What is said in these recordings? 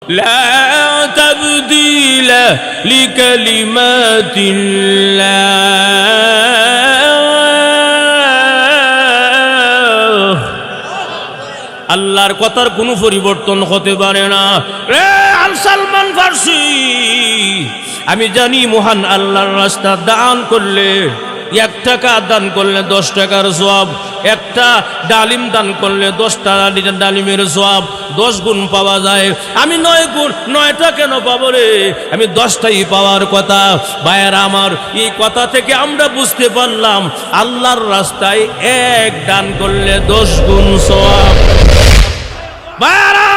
লা তাবদীলা লিকালিমাতিল্লাহ, আল্লাহর কথার কোনো পরিবর্তন হতে পারে না। রে সালমান ফারসি, আমি জানি মহান আল্লাহর রাস্তা দান করলে 1 টাকা দান করলে 10 টাকার সওয়াব, একটা ডালিম দান করলে 10টা ডালিমের সওয়াব 10 গুণ পাওয়া যায়। আমি 9টা কেন পাবো রে? আমি 10টাই পাওয়ার কথা। ভাইয়েরা আমার, এই কথা থেকে আমরা বুঝতে পারলাম আল্লাহর রাস্তায় 1 দান করলে 10 গুণ সওয়াব। ভাইয়েরা,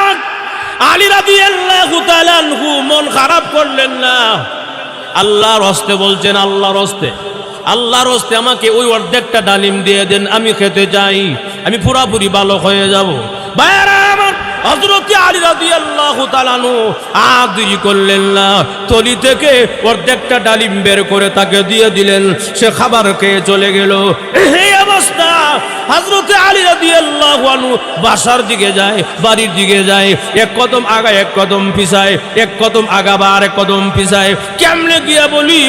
আলী রাদিয়াল্লাহু তাআলা আনহু মন খারাপ করলেন না। আল্লাহর হস্তে বলছেন, আল্লাহর হস্তে, আল্লাহর হস্তে আমাকে ওই অর্ধেকটা ডালিম দিয়ে দেন, আমি খেতে চাই, আমি পুরাপুরি ভালো হয়ে যাব। ভাইয়েরা আমার, হযরত আলী রাদিয়াল্লাহু তাআলা আনহু দেরি করলেন না, থলি থেকে অর্ধেকটা ডালিম বের করে তাকে দিয়ে দিলেন। সে খাবার খেয়ে চলে গেল। এই অবস্থা হযরত আলী রাদিয়াল্লাহু আনহু বাসার দিকে যায়, বাড়ির দিকে যায়, 1 কদম আগায় 1 কদম পিছায়, 1 কদম আগাবা আর 1 কদম পিছায়। কেমনে গিয়া বলি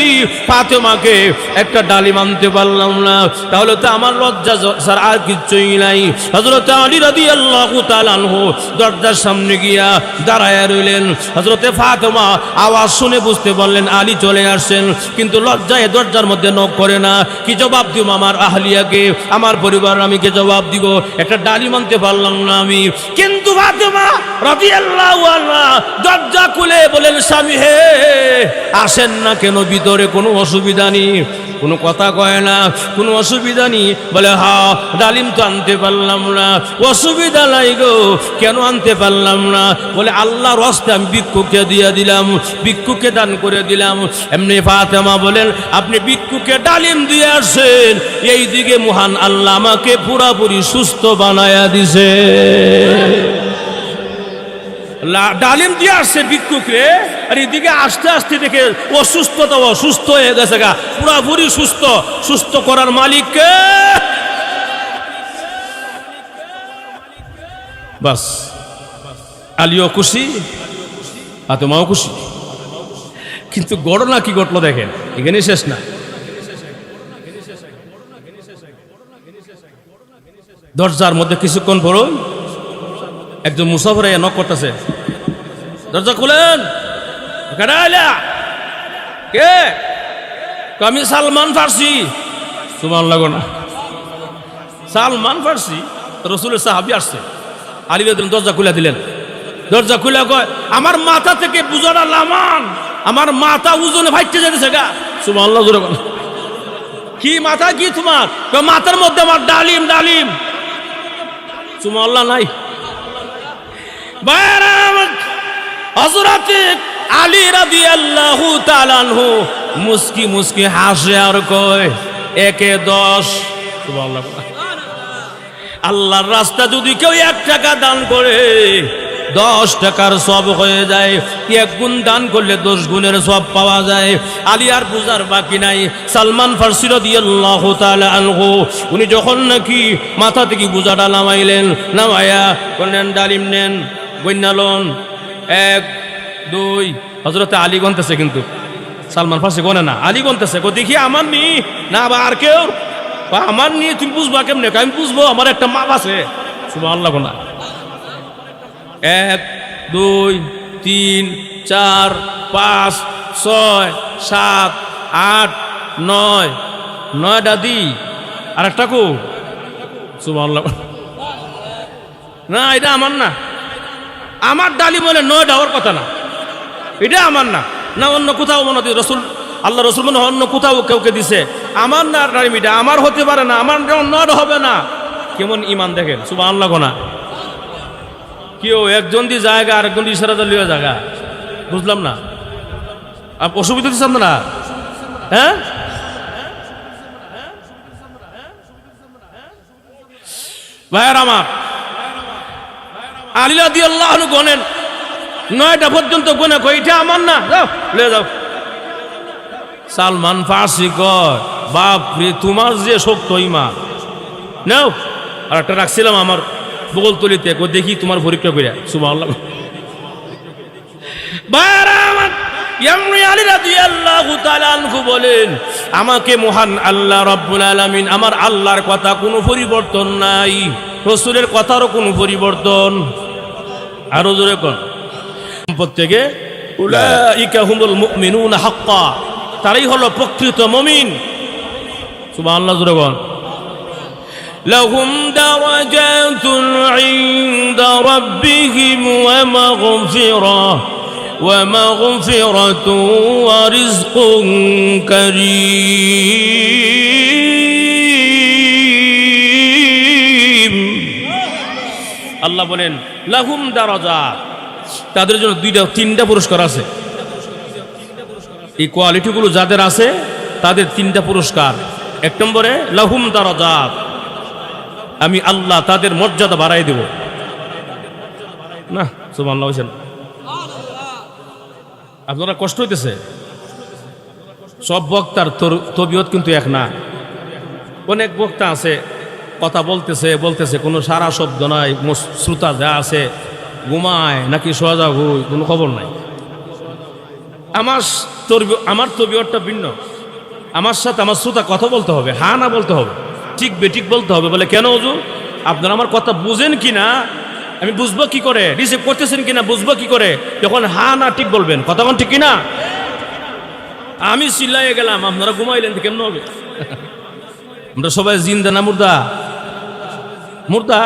ফাতেমাকে একটা ডালিম আনতে পারলাম না, তাহলে তো আমার লজ্জা স্যার আর কিচ্ছুই নাই। হযরত আলী রাদিয়াল্লাহু তাআলা আনহু দরজার সামনে গিয়া দাঁড়ায়া রইলেন। হযরতে ফাতেমা আওয়াজ শুনে বুঝতে পারলেন আলী চলে আসছেন, কিন্তু লজ্জায় দরজার মধ্যে নক করে না। কি জবাব দিব আমার আহলিয়াকে, আমার পরিবার, আমি কি জবাব দিব? একটা ডালিম আনতে পারলাম না আমি। কিন্তু ফাতেমা রাদিয়াল্লাহু আনহা দরজা খুলে বলেন, স্বামী হে, আসেন না কেন ভিতরে? কোনো অসুবিধা নেই। কোনো কথা কয় না, কোনো অসুবিধা নেই। বলে হ্যাঁ, ডালিম তো আনতে পারলাম না। অসুবিধা নাই গো, কেন আনতে পারলাম না? বলে আল্লাহর হস্তে আমি ভিক্ষুককে দিয়ে দিলাম, ভিক্ষুককে দান করে দিলাম। এমনি ফাতেমা বলেন, আপনি ভিক্ষুককে ডালিম দিয়ে আসেন, এই দিকে মহান আল্লাহ আমাকে পুরাপুরি সুস্থ বানায়া দিছে। ডালিম দিয়ে আসছে ভিক্ষুকরে, আর এদিকে আস্তে আস্তে দেখে অসুস্থতা অসুস্থ হয়ে গেছে গা, পুরাপুরি সুস্থ। সুস্থ করার মালিককে বাস। আলীও খুশি, ফাতেমাও খুশি। কিন্তু ঘটনা কি ঘটলো দেখেন, এখানে শেষ না। দরজার মধ্যে কিছুক্ষণ পর একজন মুসাফির নক করতেছে, দরজা খুলেন। কে? আমি সালমান ফারসি। সুবহানাল্লাহ না, সালমান ফারসি রাসূলের সাহাবী আসছে। আলী রাদিয়াল্লাহু দরজা খুলে দিলেন। দরজা খুলে কয়, আমার মাথা থেকে বুঝাটা লামান, আমার মাথা ওজনে ভাইতে যেতেছে গা। সুবহানাল্লাহ জোরে বলেন। কি মাথা কি তোমার? মাথার মধ্যে আমার ডালিম, ডালিম। সুবহানাল্লাহ নাই। হযরত আলী রাদিয়াল্লাহু তাআলা আনহু মুস্কি মুস্কি হাসে আর কয়, 1-এ 10। সুবহানাল্লাহ। আল্লাহর রাস্তা যদি কেউ 1 টাকা দান করে 10 টাকার সওয়াব হয়ে যায়। 1 গুণ দান করলে 10 গুণের সওয়াব পাওয়া যায়। আলী আর বুঝার বাকি নাই। সালমান ফারসি রাদিয়াল্লাহু তাআলা আনহু উনি যখন নাকি মাথা থেকে বোঝাটা নামাইলেন, নামায়া বললেন, ডালিম নেন, গন্যালন 1 2। হযরতে আলী গনতেছে, কিন্তু সালমান ফারসি গনে না। আলী গনতেছে, দেখি আমার নি না আবার আর কেউ? আমার নিয়ে তুমি বুঝবা কেমনে? আমি বুঝবো, আমার একটা মাপ আছে। সুবহানাল্লাহ না। 1 2 3 4 5 6 7 8 9 9টা দি আর একটা কো। সুবহানাল্লাহ না, এটা আমার না। আমার ডালিম বলে 9টা ওর কথা না, এটা আমার না। না অন্য কোথাও মনে হয় রসুল, আল্লাহ রসুল মনে অন্য কোথাও কেউকে দিছে। আমার না ডালিম, এটা আমার হতে পারে না, আমার 9টা হবে না। কেমন ইমান দেখেন। সুবহানাল্লাহ না। কেউ একজন দিয়ে জায়গা, আরেকজন ইশারা দিলে জায়গা। বুঝলাম না, অসুবিধা দিচ্ছেন না? হ্যাঁ, ভাইয়ার আমার, আলী রাদিয়াল্লাহু আনহু গনেন 9টা পর্যন্ত গনে কই, এটা আমার না, যাও লয়ে যাও। সালমান ফারসি কয়, বাপ রে, তোমার যে শক্ত ইমান, নাও। আর একটা রাখছিলাম আমার বগল তলিতে, দেখি তোমার পরীক্ষা করিয়া। সুবহানাল্লাহ। ভাইরা আমার, ইয়ামরি আলী রাদিয়াল্লাহু তাআলা আনহু বলেন, আমাকে মহান আল্লাহ রাব্বুল আলামিন, আমার আল্লাহর কথা কোনো পরিবর্তন নাই, রাসূলের কথারও কোনো পরিবর্তন। আরো জোরে কোন প্রত্যেকে উলাইকা হুমুল মুমিনুনা হাক্কা, তারাই হলো প্রকৃত মুমিন। সুবহানাল্লাহ জোরে কোন। লাহুম দারাজাতুন ইনদা রাব্বিহিম ওয়া মাগফিরাহ ومغفرة ورزق كريم। আল্লাহ বলেন লাহুম দারাজাত, তাদের জন্য তিনটা পুরস্কার আছে। এই কোয়ালিটিগুলো যাদের আছে তাদের তিনটা পুরস্কার। এক নম্বরে লাহুম দারাজাত, আমি আল্লাহ তাদের মর্যাদা বাড়াই দেব। না সুবহানাল্লাহ বলেন। আপনারা কষ্ট হইতেছে, সব বক্তার তবিয়ত কিন্তু এক না। অনেক বক্তা আছে কথা বলতেছে কোনো সারা শব্দ নাই, শ্রোতা যা আছে ঘুমায় নাকি সোজা ঘুই কোনো খবর নাই। আমার তবিয়তটা ভিন্ন। আমার সাথে আমার শ্রোতা কথা বলতে হবে, হা না বলতে হবে, ঠিক বেঠিক বলতে হবে। বলে কেন হুজুর, আপনারা আমার কথা বুঝেন কিনা আমি বুঝবো কি করে, রিসিভ করতেছেন কিনা বুঝবো কি করে, যখন হা না ঠিক বলবেন। কতক্ষণ ঠিক কিনা? আমি চিল্লাইয়ে গেলাম, আপনারা ঘুমাইলেন কেমন হবে? আমরা সবাই জিন্দা না মুর্দা? মুর্দা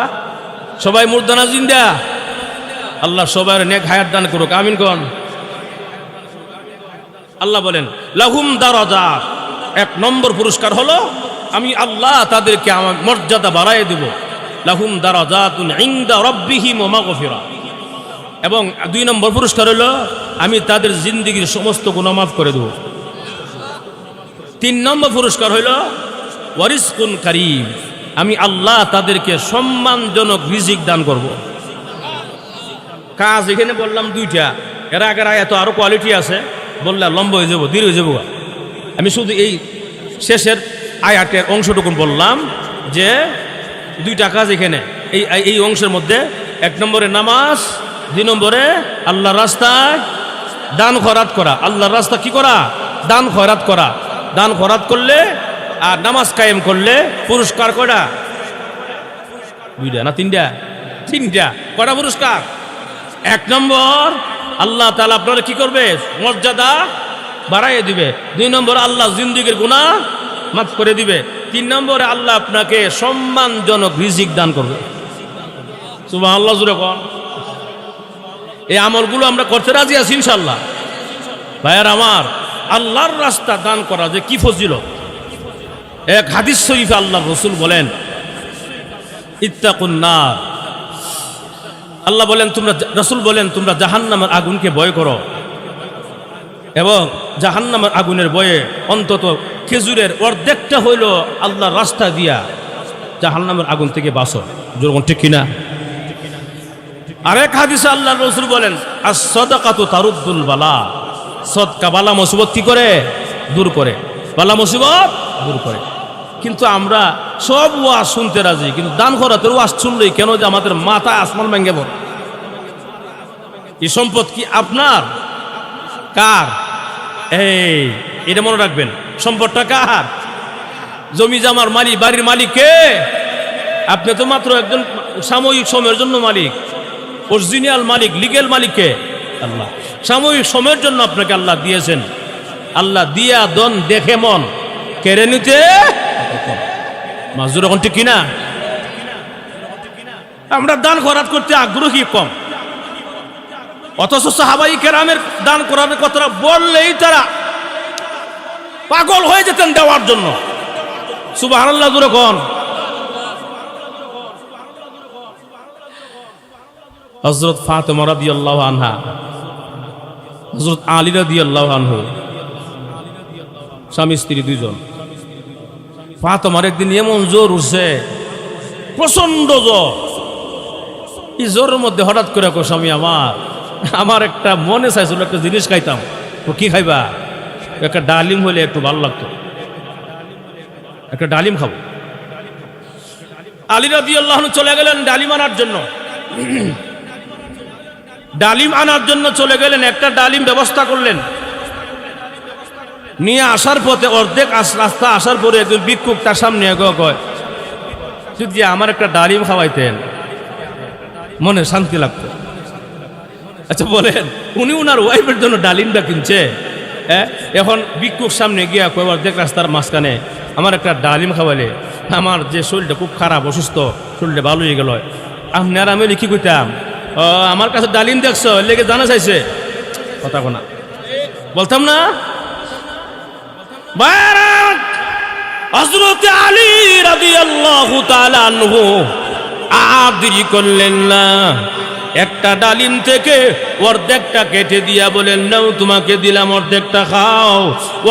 সবাই, মুর্দা না জিন্দা? আল্লাহ সবার নেক হায়াত দান করুক, আমিন কোন। আল্লাহ বলেন লাহুম দারাজাত, এক নম্বর পুরস্কার হলো আমি আল্লাহ তাদেরকে আমার মর্যাদা বাড়ায় দেব। লাহুম দারাজাতুন ইনদা রাব্বিহিম ওয়া মাগফিরা, এবং দুই নম্বর পুরস্কার হলো আমি তাদের জিন্দেগীর সমস্ত গুনাহ মাফ করে দেব। তিন নম্বর পুরস্কার হলো ওয়ারিজকুন কারীম, আমি আল্লাহ তাদেরকে সম্মানজনক রিজিক দান করব। কাজ এখানে বললাম দুইটা, এর আগের আয়াত আরো কোয়ালিটি আছে, বললে লম্বা হয়ে যাব, দীর্ঘ হয়ে যাব। আমি শুধু এই শেষের আয়াতের অংশটুকু বললাম যে দুইটা কাজ এখানে এই অংশের মধ্যে। এক নম্বরে নামাজ, দুই নম্বরে আল্লাহর রাস্তায় দান খয়রাত করা। আল্লাহর রাস্তা কি করা? দান খয়রাত করা। দান খয়রাত করলে আর নামাজ কায়েম করলে পুরস্কার কয়টা? দুইটা না তিনটা? তিনটা। কয়টা পুরস্কার? এক নম্বর আল্লাহ তাআলা আপনারা কি করবে? মর্যাদা বাড়াইয়ে দিবে। দুই নম্বর আল্লাহ জিন্দেগীর গুনাহ মাফ করে দিবে। তিন নম্বরে আল্লাহ আপনাকে সম্মানজনক রিজিক দান করবে। সুবহানাল্লাহ জোরে কোন। এই আমলগুলো আমরা করতে রাজি আছি ইনশাআল্লাহ। ভাইয়ার আমার, আল্লাহর রাস্তা দান করা যে কি ফজিলত। এক হাদিস শরীফে আল্লাহর রাসূল বলেন ইত্তাকুন নার, আল্লাহ বলেন রাসূল বলেন তোমরা জাহান্নামের আগুনকে ভয় করো, এবং জাহান্নামের আগুনের ভয়ে অন্তত খেজুরের অর্ধেকটা হইল আল্লাহর রাস্তা দিয়া জাহান্নামের আগুন থেকে বাঁচো। যেরকম ঠিক কিনা? আরেক হাদিসে আল্লাহর রাসূল বলেন আস-সাদাকাতু তারুদ্দুল বালা, সদকা বালা মুসিবত কি করে? দূর করে। বালা মুসিবত দূর করে। কিন্তু আমরা সব ওয়াজ শুনতে রাজি, কিন্তু দান খয়রাতের ওয়াজ শুনলেই কেন যে আমাদের মাথায় আসমান ভেঙে পড়ে। এই সম্পদ কি আপনার? কার? এই এটা মনে রাখবেন, সম্পদটা কার? জমি জামার মালিক, বাড়ির মালিক কে? আপনি তো মাত্র একজন সাময়িক সময়ের জন্য মালিক। অরিজিনাল মালিক, লিগেল মালিক কে? আল্লাহ। সাময়িক সময়ের জন্য আপনাকে আল্লাহ দিয়েছেন। আল্লাহ দিয়া দন দেখে মন কেড়ে নিতে মাজুর এখন ঠিক কিনা? আমরা দান খয়রাত করতে আগ্রহী কম, অথচ সাহাবায়ে কেরামের দান করার কথাটা বললেই তারা পাগল হয়ে যেতেন দেওয়ার জন্য। সুবহানাল্লাহ জোরে কোন। হযরত ফাতেমা রাদিয়াল্লাহু আনহা, হযরত আলী রাদিয়াল্লাহু আনহু, স্বামী স্ত্রী দুইজন। ফাতেমার একদিন এমন জ্বর উঠছে, প্রচন্ড জ্বর। এই জ্বরের মধ্যে হঠাৎ করে কো স্বামী আমার একটা মনে চাইছিল একটা জিনিস খাইতাম। তো কি খাইবা? একটা ডালিম হইলে একটু ভালো লাগতো, একটা ডালিম খাবো। আলী রাদিয়াল্লাহু আনহু চলে গেলেন ডালিম আনার জন্য। ডালিম আনার জন্য চলে গেলেন, একটা ডালিম ব্যবস্থা করলেন। নিয়ে আসার পথে অর্ধেক রাস্তা আসার পরে একজন ভিক্ষুক তার সামনে কয়, যদি আমার একটা ডালিম খাওয়াইতেন মনে শান্তি লাগতো। আচ্ছা বলেন, উনি উনার ওয়াইফের জন্য ডালিমটা কিনছে, এখন ভিক্ষুক সামনে গিয়া কয় অর্ধেক রাস্তার মাঝখানে আমার একটা ডালিম খাওয়াইলে আমার যে শরীরটা খুব খারাপ, অসুস্থ, শরীরটা ভালো হয়ে গেল, আপনি আর আমি কি কইতাম, আমার কাছে ডালিম দেখছো লেগে জানা চাইছে, কথা কোনা বলতাম না। হযরত আলী রাদিয়াল্লাহু তাআলা আনহু আর দেরি করলেন না, একটা ডালিম থেকে অর্ধেকটা কেটে দিয়া বলেন, নাও তোমাকে দিলাম, অর্ধেকটা খাও,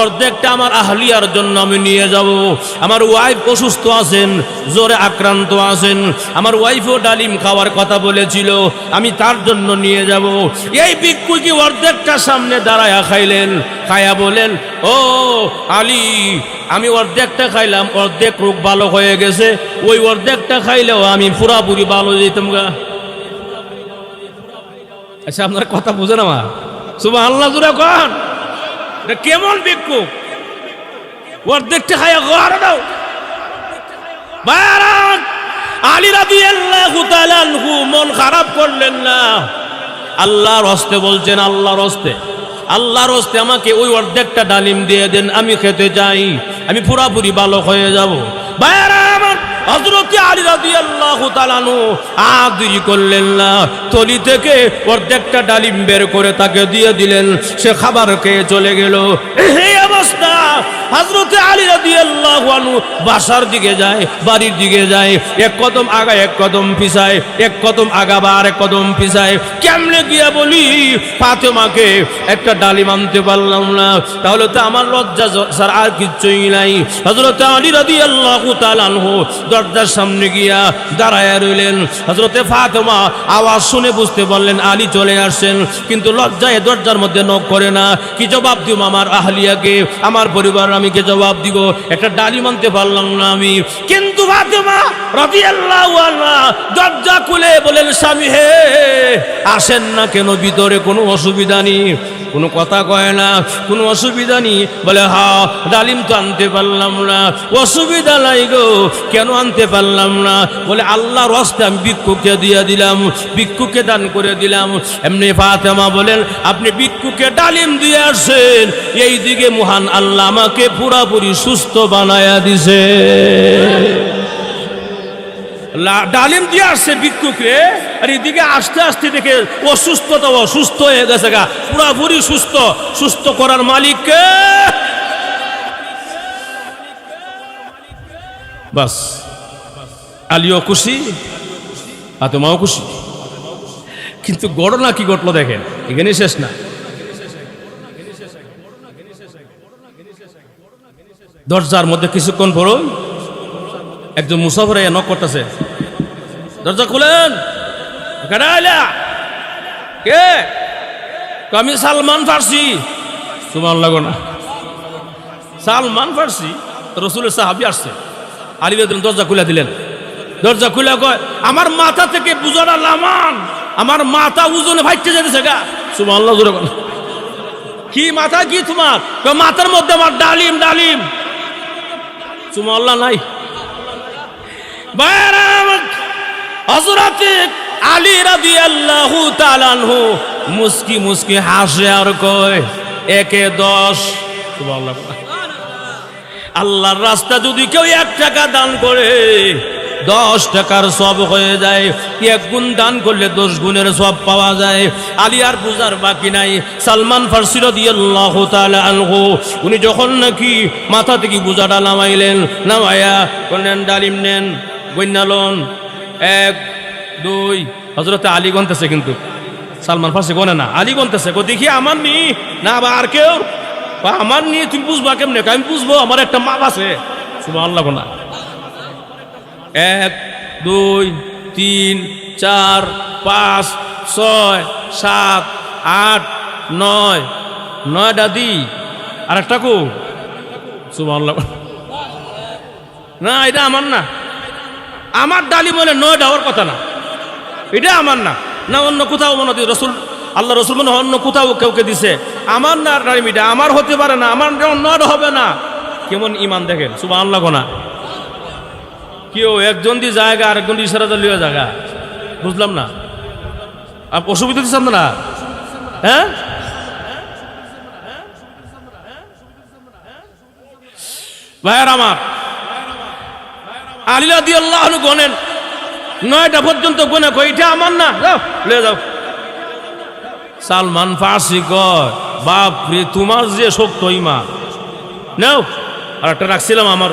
অর্ধেকটা আমার আহলিয়ার জন্য আমি নিয়ে যাব। আমার ওয়াইফ অসুস্থ আছেন, জ্বরে আক্রান্ত আছেন, আমার ওয়াইফও ডালিম খাওয়ার কথা বলেছিল, আমি তার জন্য নিয়ে যাব। এই ভিক্ষুকি অর্ধেকটা সামনে দাঁড়ায়া খাইলেন, খায়া বলেন, ও আলী, আমি অর্ধেকটা খাইলাম, অর্ধেক রোগ ভালো হয়ে গেছে, ওই অর্ধেকটা খাইলেও আমি পুরাপুরি ভালো যেতাম গা। আচ্ছা আপনার কথা বুঝে না, সুবহানাল্লাহ জোরে কোন, এটা কেমন ভিক্ষুক? অর্ধেকটা খাইয়া ঘরে দাও। আলী রাদিয়াল্লাহু তাআলা আনহু মন খারাপ করলেন না, আল্লাহর হস্তে বলছেন, আল্লাহর হস্তে, আল্লাহর হস্তে আমাকে ওই অর্ধেকটা ডালিম দিয়ে দেন, আমি খেতে চাই, আমি পুরাপুরি ভালো হয়ে যাব। হযরত আলী রাদিয়াল্লাহু তাআলা আনহু আর দেরি করলেন না, থলি থেকে অর্ধেকটা ডালিম বের করে তাকে দিয়ে দিলেন, সে খাবার খেয়ে চলে গেল। এই অবস্থা হযরত আলী রাদিয়াল্লাহু আনহু বাসার দিকে যায়, বাড়ির দিকে যায়, এক কদম আগায় এক কদম পিছায়, এক কদম আগাবার এক কদম পিছায়। কেমনে গিয়া বলি ফাতেমাকে একটা ডালিম আনতে পারলাম না, তাহলে তো আমার লজ্জা স্যার আর কিচ্ছুই নাই। হযরত আলী রাদিয়াল্লাহু তাআলা আনহু দরজার সামনে গিয়া দাঁড়ায়া রইলেন। হযরতে ফাতেমা আওয়াজ শুনে বুঝতে পারলেন আলী চলে আসছেন, কিন্তু লজ্জায় দরজার মধ্যে নক করে না। কি জবাব দিব আমার আহলিয়াকে, আমার পরিবার, আমি কে জবাব দিব? একটা ডালিম আনতে পারলাম না আমি। কিন্তু ফাতেমা রাদিয়াল্লাহু আনহা দরজা খুলে বলেন, স্বামী হে, আসেন না কেন ভিতরে? কোনো অসুবিধা নেই, কোনো কথা কয় না, কোনো অসুবিধা নেই। বলে, হ্যাঁ ডালিম তো আনতে পারলাম না। অসুবিধা নাই গো, কেন আনতে পারলাম না? বলে, আল্লাহর হস্তে আমি ভিক্ষুকে দিয়ে দিলাম, ভিক্ষুকে দান করে দিলাম। এমনি ফাতেমা বলেন, আপনি ভিক্ষুকে ডালিম দিয়ে আসেন, এই দিকে মহান আল্লাহ আমাকে পুরাপুরি সুস্থ বানায়া দিছে। ডালিম দিয়ে আসছে ভিক্ষুকে, আর এদিকে আস্তে আস্তে দেখে অসুস্থতা, অসুস্থ হয়ে গেছে গা, পুরাপুরি সুস্থ। সুস্থ করার মালিককে বাস আলীও খুশি, ফাতেমাও খুশি। কিন্তু ঘটনা কি ঘটলো দেখেন, এখানে শেষ না। দরজার মধ্যে কিছুক্ষণ পরই একজন মুসাফির নক করতেছে, দরজা খুলেন। কে? আমি সালমান ফার্সি। সুবহানাল্লাহ না, সালমান ফার্সি রাসূলের সাহাবী আসছে। আলী রাদিয়াল্লাহু দরজা খুলে দিলেন। দরজা খুলে কয়, আমার মাথা থেকে বুঝাটা লামান, আমার মাথা ওজনে ভাইতে যেতেছে গা। সুবহানাল্লাহ জোরে বলেন। কি মাথা কি তোমার? মাথার মধ্যে আমার ডালিম, ডালিম। সুবহানাল্লাহ নাই। হযরত আলী রাদিয়াল্লাহু তাআলা আনহু মুস্কি মুস্কি হাসে আর কয়, একে 10। সুবহানাল্লাহ। আল্লাহর রাস্তা যদি কেউ 1 টাকা দান করে 10 টাকার সব হয়ে যায়, 1 গুণ দান করলে 10 গুণের সব পাওয়া যায়। আলী আর বুঝার বাকি নাই। সালমান ফার্সি রাদিয়াল্লাহু তাআলা আনহু উনি যখন নাকি মাথা থেকে বোঝাটা নামাইলেন, নামায়া বললেন, ডালিম নেন, গন্যালন 1 2। হযরত আলী গনতেছে, কিন্তু সালমান ফার্সি গনে না। আলী গনতেছে, দেখি আমার নি না আর কেউ, আমার নিয়ে তুমি বুঝবা কেমনে? আমি বুঝবো, আমার একটা মাপ আছে। সুবহানাল্লাহ না। 1 2 3 4 5 6 7 8 9 9টা দি, আর একটা কো। সুবহানাল্লাহ না, এটা আমার না। আমার ডালি বলে 9টা ওর কথা না, এটা আমার না। না অন্য কোথাও মনে হয় রাসূল আল্লাহ রসুল মনে অন্য কোথাও কাউকে দিছে, আমার না মিটা আমার হতে পারে না, আমার অন্য হবে না। কেমন ইমান দেখেন, সুবহানাল্লাহ গোনা। কেউ একজন দি জায়গা আরেকজন ইশারা লিয়ে জায়গা, বুঝলাম না, অসুবিধা দিচ্ছেন না? হ্যাঁ, ভাইয়ার আমার, আলী রাদিয়াল্লাহু আনহু গনেন 9টা পর্যন্ত গোনা, কইটা আমার না, যাও লয়ে যাও। সালমান ফার্সি কয়, বাপ রে তোমার যে শক্ত ইমান, নাও। আর একটা রাখছিলাম আমার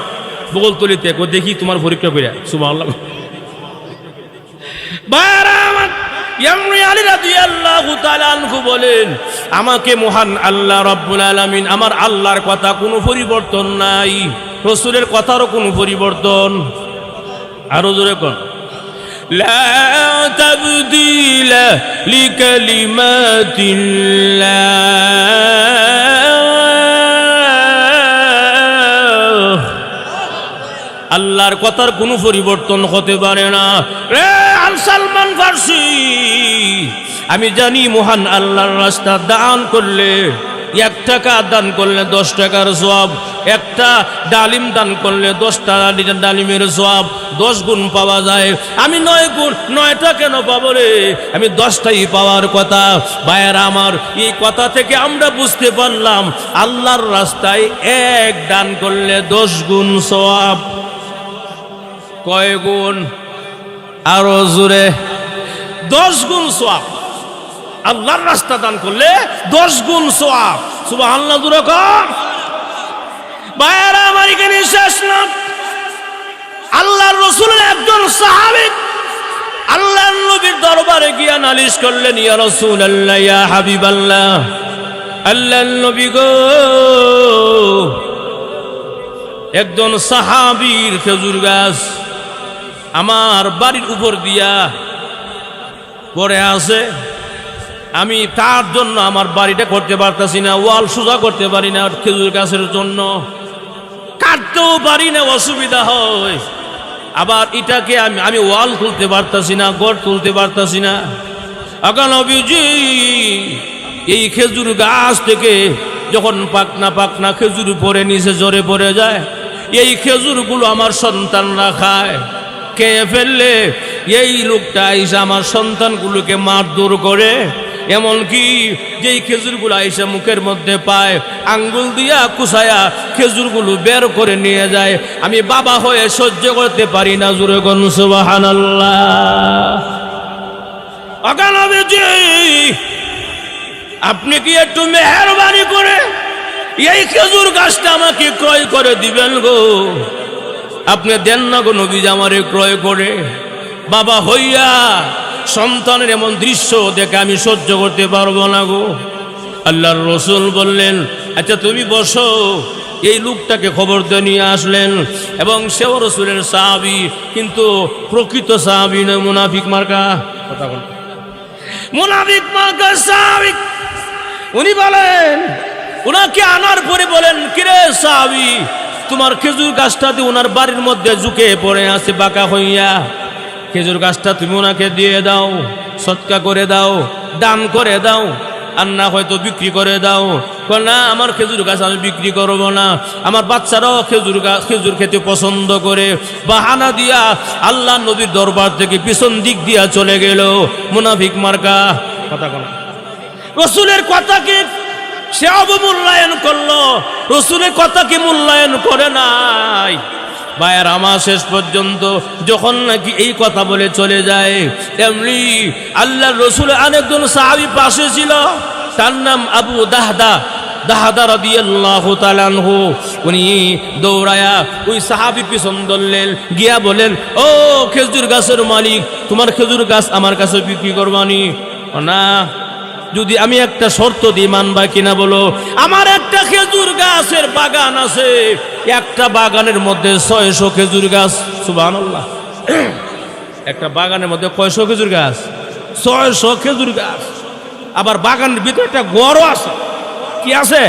বগল তলিতে, কই দেখি তোমার পরীক্ষা কইরা। সুবহানাল্লাহ। ভাইয়ারা আমার, আলী রাদিয়াল্লাহু তাআলা আনহু বলেন, আমাকে মহান আল্লাহ রাব্বুল আলামিন, আমার আল্লাহর কথা কোনো পরিবর্তন নাই, রাসূলের কথারও কোনো পরিবর্তন। আরো জোরে কোন, লা তাবদীলা লিকালিমাতিল্লাহ, আল্লাহর কথার কোনো পরিবর্তন হতে পারে না। রে আল সালমান ফার্সি, আমি জানি মহান আল্লাহর রাস্তা দান করলে, 1 টাকা দান করলে 10 টাকার সওয়াব, একটা ডালিম দান করলে 10টা ডালিমের সওয়াব 10 গুণ পাওয়া যায়। আমি 9 গুণ, 9টা কেন পাবো রে, আমি 10টাই পাওয়ার কথা। ভাইয়েরা আমার, এই কথা থেকে আমরা বুঝতে পারলাম আল্লাহর রাস্তায় 1 দান করলে 10 গুণ সওয়াব। কয় গুণ? আরো জোরে, 10 গুণ সওয়াব। আল্লাহর রাস্তা দান করলে 10 গুণ সওয়াব। সুবহানাল্লাহ জোরে কর। ভাইয়ারা আমার, এখানে শেষ না। আল্লাহর রাসূলের একজন সাহাবী আল্লাহর নবীর দরবারে গিয়া নালিশ করলেন, ইয়া রাসূলুল্লাহ, ইয়া হাবিবাল্লাহ, আল্লাহর নবী গো, একজন সাহাবীর খেজুর গাছ আমার বাড়ির উপর দিয়া পড়ে আছে, আমি তার জন্য আমার বাড়িটা করতে পারতাছি না, ওয়াল সোজা করতে পারি না, খেজুর গাছের জন্য কাটতেও পারি না, অসুবিধা হয়। আবার এটাকে আমি ওয়াল তুলতে পারতাছি না, গড় তুলতে পারতাছি না। আকা নবীজি, এই খেজুর গাছ থেকে যখন পাকনা খেজুর পরে নিচে জোরে পড়ে যায়, এই খেজুরগুলো আমার সন্তানরা খায়, খেয়ে ফেললে এই লোকটা এসে আমার সন্তানগুলোকে মারধর করে, এমনকি যেই খেজুরগুলো আইসা মুখের মধ্যে পায়, আঙ্গুল দিয়া কুচায়া খেজুরগুলো বের করে নিয়ে যায়। আমি বাবা হয়ে সহ্য করতে পারি না। জোরে কোন সুবহানাল্লাহ। অকালবেজি, আপনি কি একটু মেহেরবানি করে এই খেজুর গাছটা আমাকে ক্রয় করে দিবেন গো? আপনি দেন না গো নবী, আমারে ক্রয় করে। বাবা হইয়া সন্তানের এমন দৃশ্য দেখে আমি সহ্য করতে পারবো না গো। আল্লাহর রাসূল বললেন, আচ্ছা তুমি বসো। এই লোকটাকে খবর দিয়ে নিয়ে আসলেন, এবং সেও রাসূলের সাহাবী, কিন্তু প্রকৃত সাহাবী নয়, মুনাফিক মার্কা। কথা বল, মুনাফিক মার্কা সাহাবী। উনি বলেন, উনাকে আনার পরে বলেন, কিরে সাহাবী, তোমার খেজুর গাছটাতে ওনার বাড়ির মধ্যে ঝুঁকে পড়ে আছে বাঁকা হইয়া, খেজুর গাছটা তুমি ওনাকে দিয়ে দাও, সৎকা করে দাও, দান করে দাও, আর না হয়তো বিক্রি করে দাও। না, আমার খেজুর গাছ আমি বিক্রি করবো না, আমার বাচ্চারাও খেজুর খেতে পছন্দ করে। বাহানা দিয়া আল্লাহ নবীর দরবার থেকে পিছন দিক দিয়া চলে গেল। মুনাফিক মার্কা। কথা বল, রাসূলের কথাকে সে অবমূল্যায়ন করলো, রাসূলের কথাকে মূল্যায়ন করে নাই। ভাইয়ের আমার, শেষ পর্যন্ত যখন নাকি এই কথা বলে চলে যায়, এমনি আল্লাহর রাসূল আরেকজন সাহাবী পাশে ছিল, তার নাম আবু দাহদা রাদিয়াল্লাহু তাআলা আনহু। উনি দৌড়ায়া ওই সাহাবীর পিছন ধরলেন, গিয়া বলেন, ও খেজুর গাছের মালিক, তোমার খেজুর গাছ আমার কাছে বিক্রি করবানি? না, যদি আমি একটা শর্ত দিই মানবা কিনা বলো? আমার একটা খেজুর গাছের বাগান আছে, একটা বাগানের মধ্যে 600 খেজুর গাছ। সুবহানাল্লাহ। একটা বাগানের মধ্যে কয়শো খেজুর গাছ? 600 খেজুর গাছ। আবার বাগানের ভিতরে একটা গড়ও আছে। কি আছে?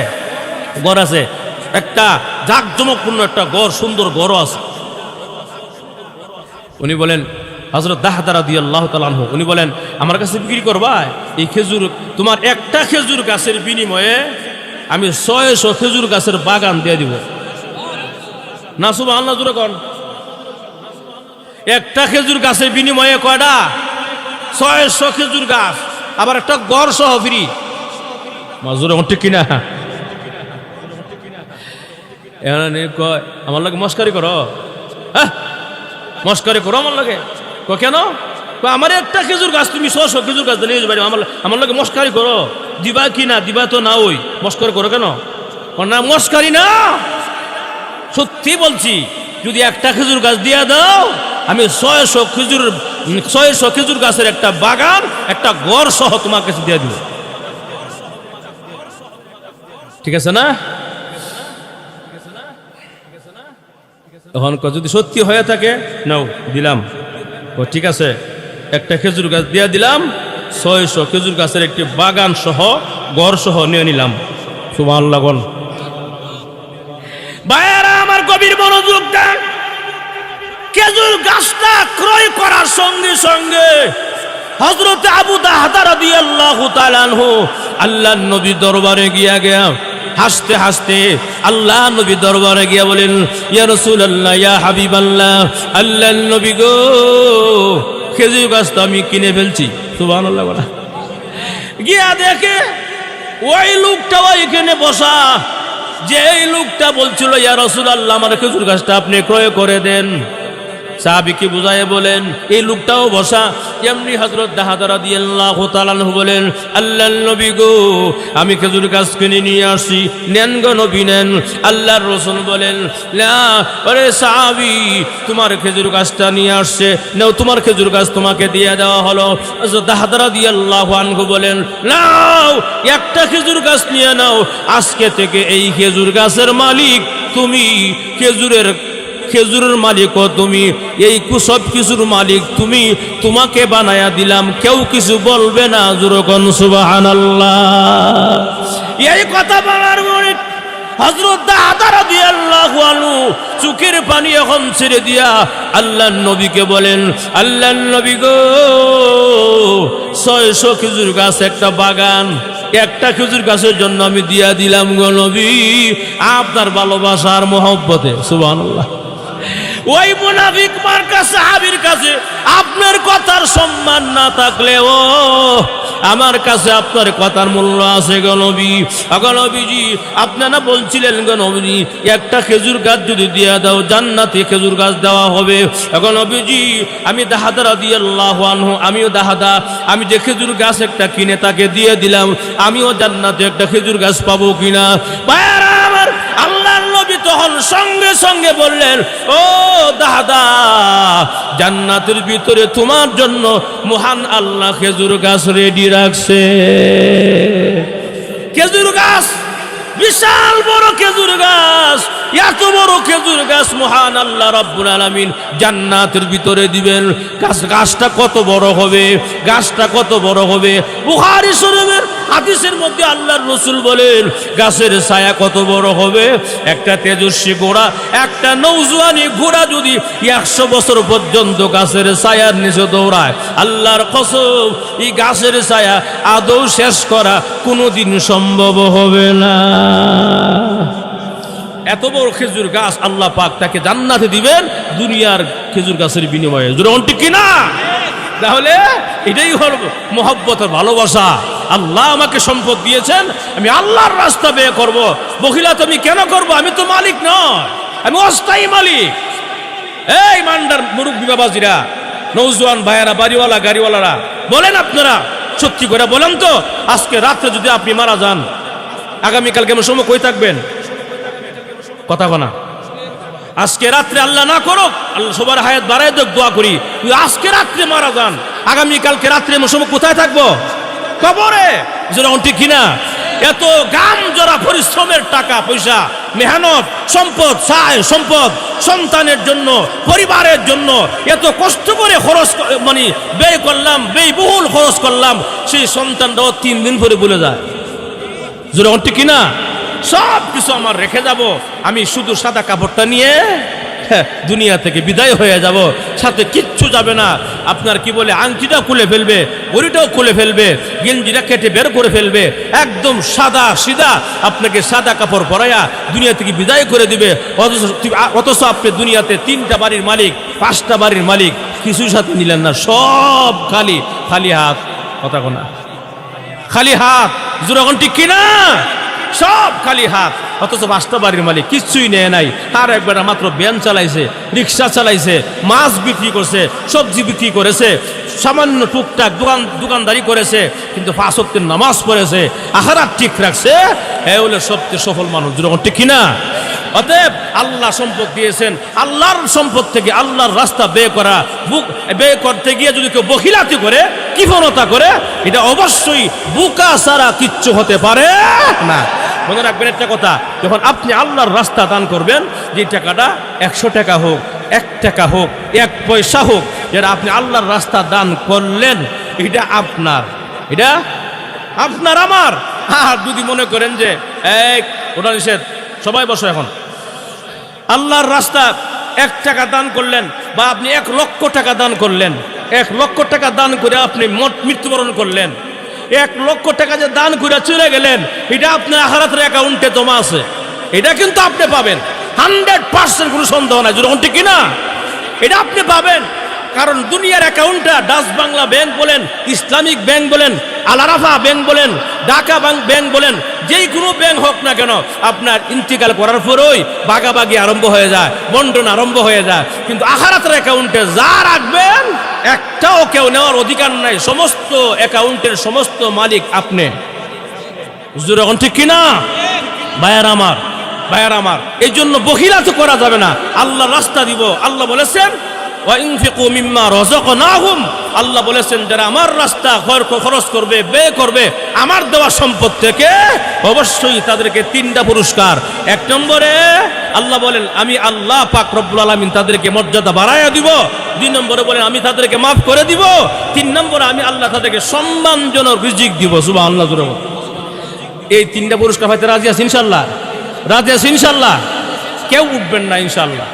গড় আছে, একটা জাঁকজমকপূর্ণ একটা গড়, সুন্দর গড়ও আছে। উনি বলেন, হযরত দাহদা রাদিয়াল্লাহু তাআলা আনহু উনি বলেন, আমার কাছে বিক্রি করবা এই খেজুর, তোমার একটা খেজুর গাছের বিনিময়ে আমি 600 খেজুর গাছের বাগান দিয়ে দিব। না সুবহানাল্লাহ জোরে কোন। একটা খেজুর গাছের বিনিময়ে কয়টা? 600 খেজুর গাছ, আবার একটা গড় সহ ফ্রি। মাজুরে ঠিক কিনা? কয় আমার লাগে মস্কারি করো, হ্যাঁ মস্কারি করো আমার লাগে। কেন? আমার একটা খেজুর গাছ তুমি 600 খেজুর গাছ নিয়ে যাবে, আমার লাগে মস্কারি করো। দিবা কি না? দিবা তো না, ওই মস্কারি করো কেন? না মস্কারি না, সত্যি বলছি, যদি একটা খেজুর গাছ দিয়ে দাও আমি 600 খেজুর গাছের একটা বাগান, একটা ঘর সহ তোমার কাছে দিয়ে দিব। ঠিক আছে না? তখন যদি সত্যি হয়ে থাকে নাও দিলাম। ও ঠিক আছে, একটা খেজুর গাছ দিয়ে দিলাম, 600 খেজুর গাছের একটি বাগান সহ ঘর সহ নিয়ে নিলাম। সুবহানাল্লাহ বল। ভাইয়ারা আমার গভীর মনোযোগ দেন। খেজুর গাছটা ক্রয় করার সঙ্গে সঙ্গে হযরত আবু দাহদা রাদিয়াল্লাহু তাআলা আনহু আল্লাহর নবী দরবারে গিয়া হাসতে হাসতে আল্লাহ নবী দরবারে গিয়া বলেন, ইয়া রাসূলুল্লাহ, ইয়া হাবিবাল্লাহ, আল্লাহর নবী গো, খেজুর গাছটা আমি কিনে ফেলছি। সুবহানাল্লাহ বলা। গিয়া দেখে ওই লোকটা ওইখানে বসা, যে এই লোকটা বলছিল ইয়া রাসূলুল্লাহ আমার খেজুর গাছটা আপনি ক্রয় করে দেন। সাহাবীকে বুঝায় বলেন, এই লোকটাও বসা। এমনি হযরত দাহদা রাদিয়াল্লাহু তাআলা আনহু বলেন, আল্লাহর নবী গো, আমি খেজুর গাছ কিনে নিয়ে আসি, নেন গো নবী নেন। আল্লাহর রাসূল বলেন, না আরে সাহাবী, তোমার খেজুর গাছটা নিয়ে আসছে, নাও তোমার খেজুর গাছ তোমাকে দিয়ে দেওয়া হলো। হযরত দাহদা রাদিয়াল্লাহু আনহু বলেন, নাও একটা খেজুর গাছ নিয়ে নাও, আজকে থেকে এই খেজুর গাছের মালিক তুমি, খেজুরের মালিক ও তুমি, এই সব কিছুর মালিক তুমি, তোমাকে বানায়া দিলাম, কেউ কিছু বলবে না। যুরকন সুবহানাল্লাহ। এই কথা বলার পরে হযরত দাহদা রাদিয়াল্লাহু আনহু চোখের পানি এখন ছেড়ে দিয়া আল্লাহর নবীকে বলেন, আল্লাহর নবী গো, 600 খেজুর গাছ একটা বাগান, একটা খেজুর গাছের জন্য আমি দিয়া দিলাম গো নবী, আপনার ভালোবাসার মহব্বতে। সুবহানাল্লাহ। ওই মুনাফিক মার্কা সাহাবীর কাছে আপনার কথার সম্মান না থাকলেও আমার কাছে আপনার কথার মূল্য আছে গো নবী। গো নবীজি, আপনারা বলছিলেন গো নবী, একটা খেজুর গাছ যদি দিয়ে দাও জান্নাতে খেজুর গাছ দেওয়া হবে। গো নবীজি, আমি দাহদা রাদিয়াল্লাহু আনহু, আমিও দাহদা, আমি যে খেজুর গাছ একটা কিনে তাকে দিয়ে দিলাম, আমিও জান্নাতে একটা খেজুর গাছ পাবো কিনা? ভাইয়ারা আমার, আল্লাহর নবী তখন সঙ্গে সঙ্গে বললেন, ও দাহদা, জান্নাতের ভিতরে তোমার জন্য মহান আল্লাহ খেজুর গাছ রেডি রাখছে। খেজুর গাছ, বিশাল বড় খেজুর গাছ, এত বড় খেজুর গাছ মহান আল্লাহ রাব্বুল আলামিন জান্নাতের ভিতরে দিবেন। গাছটা কত বড় হবে, গাছটা কত বড় হবে। বুখারী শরীফের হাদিসের মধ্যে আল্লাহর রাসূল বলেন, গাছের ছায়া কত বড় হবে। একটা তেজস্বী ঘোড়া, একটা নওজোয়ানি ঘোড়া যদি 100 বছর পর্যন্ত গাছের ছায়ার নিচে দৌড়ায়, আল্লাহর কসম, এই গাছের ছায়া আদৌ শেষ করা কোনোদিন সম্ভব হবে না। এত বড় খেজুর গাছ আল্লাহ পাক তাকে জান্নাতে দিবেন দুনিয়ার খেজুর গাছের বিনিময়ে। জোরে ঠিক কিনা? তাহলে এটাই হল মহব্বতের ভালোবাসা। আল্লাহ আমাকে সম্পদ দিয়েছেন, আমি আল্লাহর রাস্তা ব্যয় করব। বখিলা তুমি কেন করব? আমি তো মালিক নয়, আমি অস্থায়ী মালিক। এই মান্ডার মুরব্বী বাবাজিরা, নওজোয়ান ভাইয়েরা, বাড়িওয়ালা, গাড়িওয়ালারা, বলেন আপনারা সত্যি করে বলেন তো, আজকে রাত্রে যদি আপনি মারা যান, আগামীকাল কেমন সময় কই থাকবেন? কথা বলা। আজকে রাত্রে আল্লাহ না করুক, আল্লাহ সবার হায়াত বাড়ায় দেখ, দোয়া করি, আজকে রাত্রে মারা যান, আগামীকালকে রাত্রে সময় কোথায় থাকবো? কবরে। যেটা ঠিক কিনা? এত গাম জোড়া পরিশ্রমের টাকা পয়সা, মেহনত, সম্পদ, সম্পদ, সন্তানের জন্য, পরিবারের জন্য এত কষ্ট করে খরচ, মানে ব্যয় করলাম, ব্যয়বহুল খরচ করলাম, সেই সন্তানটাও 3 দিন পরে ভুলে যায়। যেটা ঠিক কিনা? সব কিছু আমার রেখে যাব, আমি শুধু সাদা কাপড়টা নিয়ে দুনিয়া থেকে বিদায় হয়ে যাব, সাথে কিচ্ছু যাবে না। আপনার কি বলে আংটিটা খুলে ফেলবে, ঘড়িটাও খুলে ফেলবে, গেঞ্জিটা কেটে বের করে ফেলবে, একদম সাদা সিধা আপনাকে সাদা কাপড় পরাইয়া দুনিয়া থেকে বিদায় করে দিবে। অথচ আপনি দুনিয়াতে 3টা বাড়ির মালিক, 5টা বাড়ির মালিক, কিছুই সাথে নিলেন না, সব খালি খালি হাত। কথা কোনা খালি হাত, যখন ঠিক কিনা, সব খালি হাত। অথচ 5টা বাড়ির মালিক কিচ্ছুই নেয় নাই। তার একবার মাত্র ভ্যান চালাইছে, রিক্সা চালাইছে, মাছ বিক্রি করছে, সবজি বিক্রি করেছে, সামান্য টুকটাক দোকানদারি করেছে, কিন্তু 5 ওয়াক্তের নামাজ পড়েছে, আখিরাত ঠিক রাখছে। এ হলো সবচেয়ে সফল মানুষ, যখন ঠিক কিনা। অতএব আল্লাহ সম্পদ দিয়েছেন, আল্লাহর সম্পদ থেকে আল্লাহর রাস্তা ব্যয় করতে গিয়ে যদি কেউ বখিলাতি করে, কৃপণতা করে, এটা অবশ্যই বুকা ছাড়া কিচ্ছু হতে পারে না। মনে রাখবেন একটা কথা, যখন আপনি আল্লাহর রাস্তা দান করবেন, যে টাকাটা 100 টাকা হোক, 1 টাকা হোক, 1 পয়সা হোক, যেটা আপনি আল্লাহর রাস্তা দান করলেন, এটা আপনার, এটা আপনার আমার। আর যদি মনে করেন যে ওটা নিষেধ, সবাই বসো এখন, আল্লাহর রাস্তা 1 টাকা দান করলেন, বা আপনি 1 লক্ষ টাকা দান করলেন, 1 লক্ষ টাকা দান করে আপনি মৃত্যুবরণ করলেন, 1 লক্ষ টাকা যে দান করে চলে গেলেন, এটা আপনার আখিরাতের অ্যাকাউন্টে জমা আছে, এটা কিন্তু আপনি পাবেন 100%, কোনো সন্দেহ নাই, যখন ঠিক কিনা, এটা আপনি পাবেন। কারণ দুনিয়ার অ্যাকাউন্টটা ডাচ বাংলা ব্যাংক বলেন, ইসলামিক ব্যাংক বলেন, আল আরাফা ব্যাংক বলেন, ঢাকা ব্যাংক বলেন, যেই কোনো ব্যাংক হোক না কেন, আপনার ইন্তিকাল করার পরই ভাগাভাগি আরম্ভ হয়ে যায়, বন্টন আরম্ভ হয়ে যায়। কিন্তু আখিরাতের অ্যাকাউন্টে যা রাখবেন, একটাও কেউ নেওয়ার অধিকার নাই, সমস্ত অ্যাকাউন্টের সমস্ত মালিক আপনি। যখন ঠিক কিনা ভাইয়ার আমার, ভাইয়ার আমার, এই জন্য বখিলাতি করা যাবে না। আল্লাহ রাস্তা দিব, আল্লাহ বলেছেন ওয়াইনফিকু মিম্মা রাযাকনাহুম, আল্লাহ বলেছেন যারা আমার রাস্তা খরচ করবে, ব্যয় করবে আমার দেওয়া সম্পদ থেকে, অবশ্যই তাদেরকে 3টা পুরস্কার। 1 নম্বরে আল্লাহ বলেন আমি আল্লাহ পাক রব্বুল আলামিন তাদেরকে মর্যাদা বাড়াইয়া দিব। 2 নম্বরে বলেন আমি তাদেরকে মাফ করে দিব। 3 নম্বরে আমি আল্লাহ তাদেরকে সম্মানজনক রিজিক দিব। সুবহানাল্লাহ। এই 3টা পুরস্কার পাইতে রাজি আছেন ইনশাআল্লাহ? রাজি আছেন ইনশাআল্লাহ? কেউ উঠবেন না ইনশাআল্লাহ।